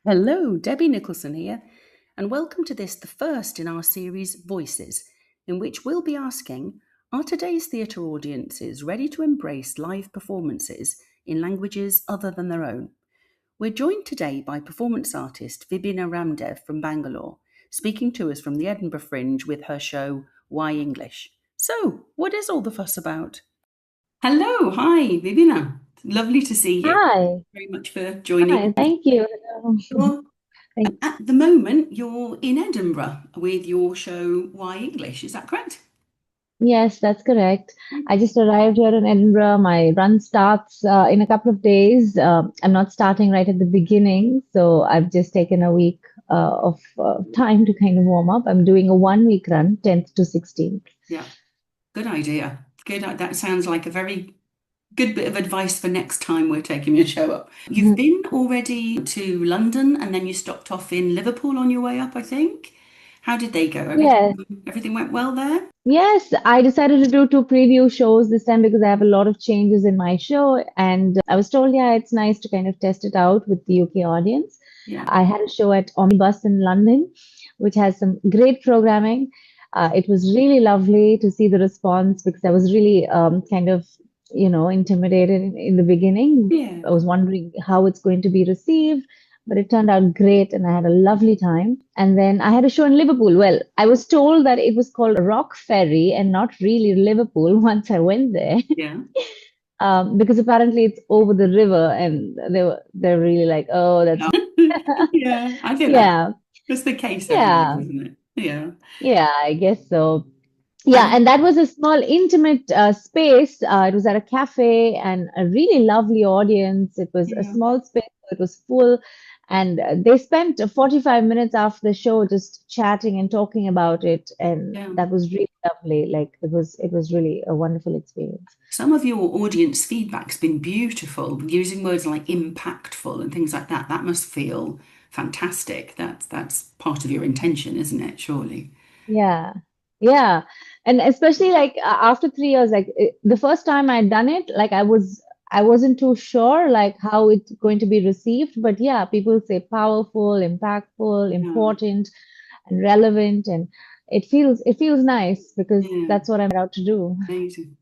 Hello, Debbie Nicholson here, and welcome to this, the first in our series Voices, in which we'll be asking, are today's theatre audiences ready to embrace live performances in languages other than their own? We're joined today by performance artist Vibhinna Ramdev from Bangalore, speaking to us from the Edinburgh Fringe with her show Why English. So, what is all the fuss about? Hello, hi, Vibhinna. Lovely to see you. Hi, Very much for joining. hi, thank you. Well, Thank- at the moment, you're in Edinburgh with your show Why English, is that correct? Yes, that's correct. I just arrived here in Edinburgh. My run starts in a couple of days. I'm not starting right at the beginning, so I've just taken a week of time to kind of warm up. I'm doing a 1 week run, 10th to 16th. Yeah, good idea. Good. That sounds like a very good bit of advice for next time we're taking your show up. You've Mhm. been already to London and then you stopped off in Liverpool on your way up, I think. How did they go? Yes, Everything went well there? yes, I decided to do two preview shows this time because I have a lot of changes in my show, and I was told, yeah, it's nice to kind of test it out with the UK audience. Yeah. I had a show at Omnibus in London, which has some great programming. It was really lovely to see the response because I was really kind of, intimidated in the beginning. Yeah. I was wondering how it's going to be received, but it turned out great and I had a lovely time. And then I had a show in Liverpool. Well, I was told that it was called Rock Ferry and not really Liverpool once I went there. Yeah. Because apparently it's over the river and they're really like, oh, that's Oh. Yeah, I think yeah, that's the case everywhere, yeah, isn't it? Yeah. yeah, I guess so. Yeah, And and that was a small, intimate space. It was at a cafe and a really lovely audience. It was a yeah. small space, so it was full. And they spent 45 minutes after the show just chatting and talking about it. And Yeah. that was really lovely. Like it was really a wonderful experience. Some of your audience feedback's been beautiful, using words like impactful and things like that. That must feel fantastic. That's part of your intention, isn't it? Surely. Yeah, yeah, and especially like after 3 years, like the first time I'd done it, like I wasn't too sure like how it's going to be received, but yeah, people say powerful, impactful, Yeah. important, and relevant, and it feels nice because Yeah. that's what I'm out to do. Amazing.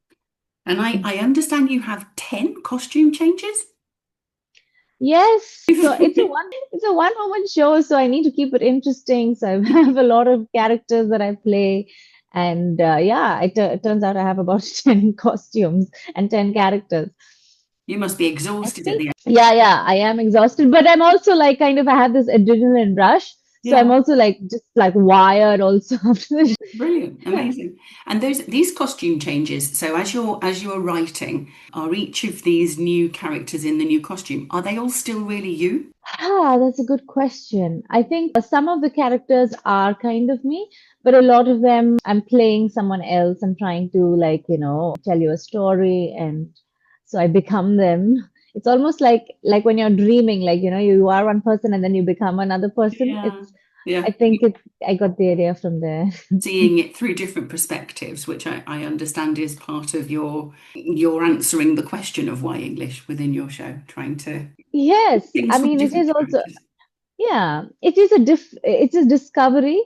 And I understand you have 10 costume changes? Yes, so it's a one woman show, so I need to keep it interesting. So I have a lot of characters that I play, and yeah, it turns out I have about 10 costumes and 10 characters. You must be I exhausted at think, the end. yeah, yeah, I am exhausted, but I'm also like kind of I have this adrenaline rush, so I'm Yeah. also like just like wired also after the Brilliant, show. amazing. And these costume changes, so as you're writing, are each of these new characters in the new costume, are they all still really you? Ah, that's a good question. I think some of the characters are kind of me, but a lot of them I'm playing someone else. I'm trying to like, tell you a story and so I become them. It's almost like when you're dreaming, like, you are one person and then you become another person. Yeah. Yeah. I think it's I got the idea from there. Seeing it through different perspectives, which I understand is part of your answering the question of why English within your show, trying to Yes, things I from mean it different is also characters. yeah, it's a discovery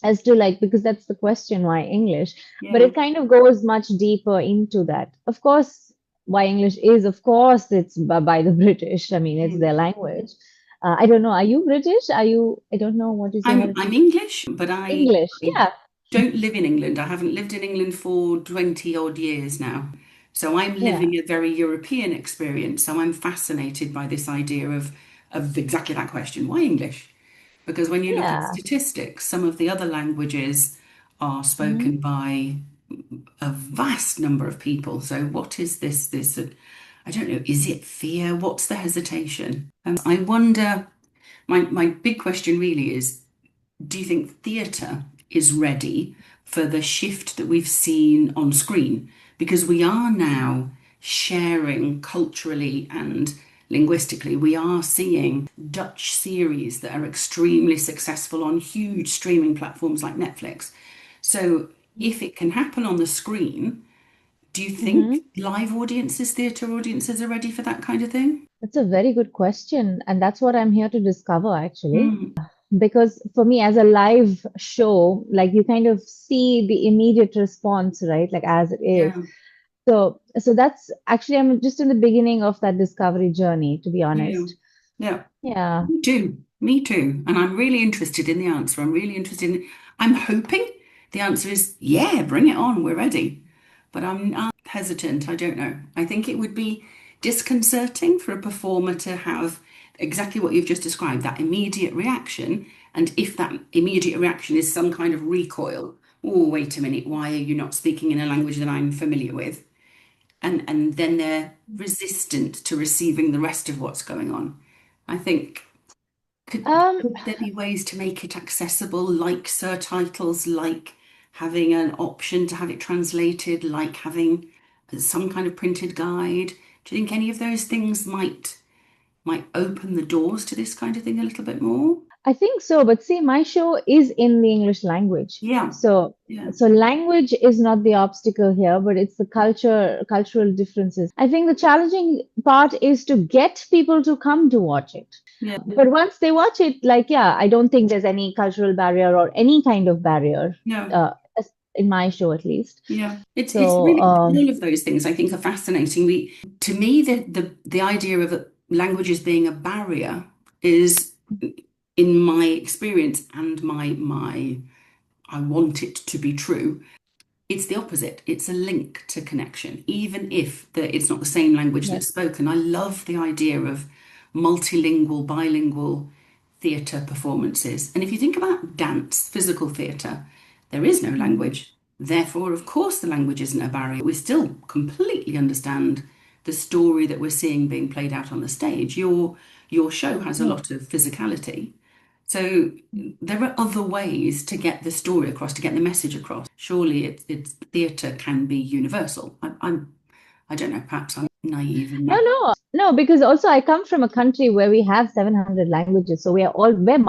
as to like because that's the question why English, but Yeah. it kind of goes much deeper into that. Of course, why English is, of course, it's by the British. I mean, it's Mm. their language. I don't know. Are you British? Are you? I don't know. What is your I'm heritage? English, but English. I Yeah. don't live in England. I haven't lived in England for 20 odd years now. So I'm Yeah. living a very European experience. So I'm fascinated by this idea of exactly that question, why English? Because when you look at Yeah. statistics, some of the other languages are Mhm. spoken by a vast number of people. So what is this I don't know, is it fear? What's the hesitation? I wonder, my big question really is, do you think theatre is ready for the shift that we've seen on screen? Because we are now sharing culturally and linguistically. We are seeing Dutch series that are extremely successful on huge streaming platforms like Netflix. So if it can happen on the screen, do you think Mhm. live audiences, theatre audiences are ready for that kind of thing? That's a very good question, and that's what I'm here to discover actually. Mm, Because for me, as a live show, like you kind of see the immediate response, right? Like as it is. yeah, So that's actually, I'm just in the beginning of that discovery journey, to be yeah, honest. yeah. Yeah. Me too. Me too. And I'm really interested in the answer. I'm really interested in, I'm hoping the answer is, yeah, bring it on. We're ready. But I'm hesitant. I don't know. I think it would be disconcerting for a performer to have exactly what you've just described, that immediate reaction. And if that immediate reaction is some kind of recoil, oh, wait a minute, why are you not speaking in a language that I'm familiar with? And then they're resistant to receiving the rest of what's going on. I think Um, could there be ways to make it accessible, like surtitles, like having an option to have it translated, like having some kind of printed guide? Do you think any of those things might open the doors to this kind of thing a little bit more? I think so, but see, my show is in the English language. Yeah, So, yeah, so language is not the obstacle here, but it's the cultural differences. I think the challenging part is to get people to come to watch it. yeah, But once they watch it, like, yeah, I don't think there's any cultural barrier or any kind of barrier, yeah. in my show at least. Yeah, it's So, really all of those things I think are fascinating. To me, the idea of languages being a barrier is, in my experience and my I want it to be true. It's the opposite. It's a link to connection, even if it's not the same language yes. that's spoken. I love the idea of multilingual, bilingual theatre performances. And if you think about dance, physical theatre, there is no Mhm. language. Therefore, of course, the language isn't a barrier. We still completely understand the story that we're seeing being played out on the stage. Your show has a Yeah. lot of physicality. So there are other ways to get the story across, to get the message across. Surely it's theatre can be universal. I don't know, perhaps I'm naive in No, that. no, because also I come from a country where we have 700 languages, so we're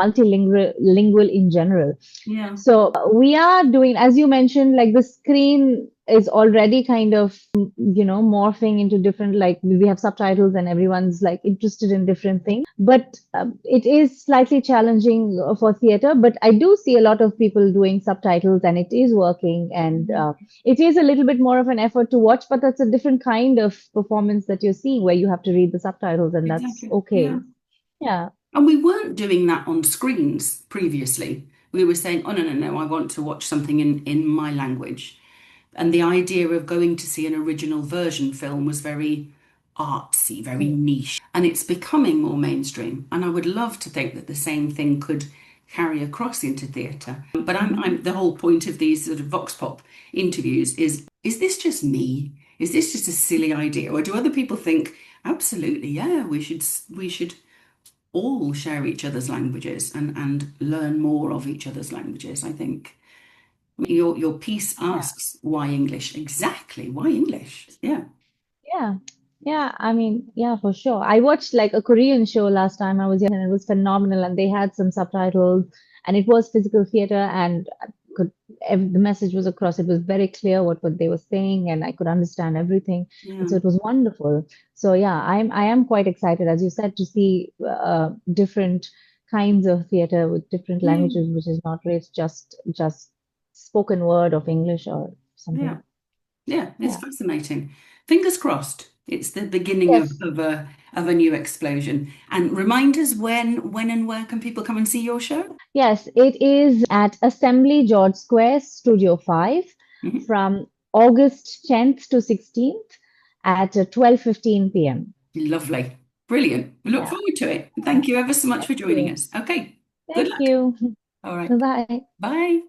multilingual in general. Yeah, So we are doing, as you mentioned, like the screen is already kind of, morphing into different, like we have subtitles and everyone's like interested in different things. But it is slightly challenging for theater. But I do see a lot of people doing subtitles and it is working. And it is a little bit more of an effort to watch, but that's a different kind of performance that you're seeing where you have to read the subtitles and that's exactly. Yeah. okay. Yeah. And we weren't doing that on screens previously. We were saying, oh, no, no, no, I want to watch something in my language. And the idea of going to see an original version film was very artsy, very niche. And it's becoming more mainstream. And I would love to think that the same thing could carry across into theatre. But Mhm. I'm the whole point of these sort of vox pop interviews is this just me? Is this just a silly idea? Or do other people think, absolutely, yeah, we should all share each other's languages and learn more of each other's languages, I think. Your piece asks why English? Exactly, why English? Yeah. Yeah, yeah. I mean, yeah, for sure. I watched like a Korean show last time I was here, and it was phenomenal. And they had some subtitles, and it was physical theater, and I could the message was across. It was very clear what they were saying, and I could understand everything. And Yeah. so it was wonderful. So yeah, I am quite excited, as you said, to see different kinds of theater with different Yeah. languages, which is not raised just spoken word of English or Yeah. something. Yeah. It's Yeah. fascinating. Fingers crossed. It's the beginning Yes. of a new explosion. And remind us when and where can people come and see your show? Yes, it is at Assembly George Square, Studio 5, Mhm. from August 10th to 16th at 12:15 p.m. Lovely. Brilliant. We look Yeah, forward to it. Thank you ever so much thank for joining you. us. Okay. Good Thank luck. you. All right. Bye-bye. Bye.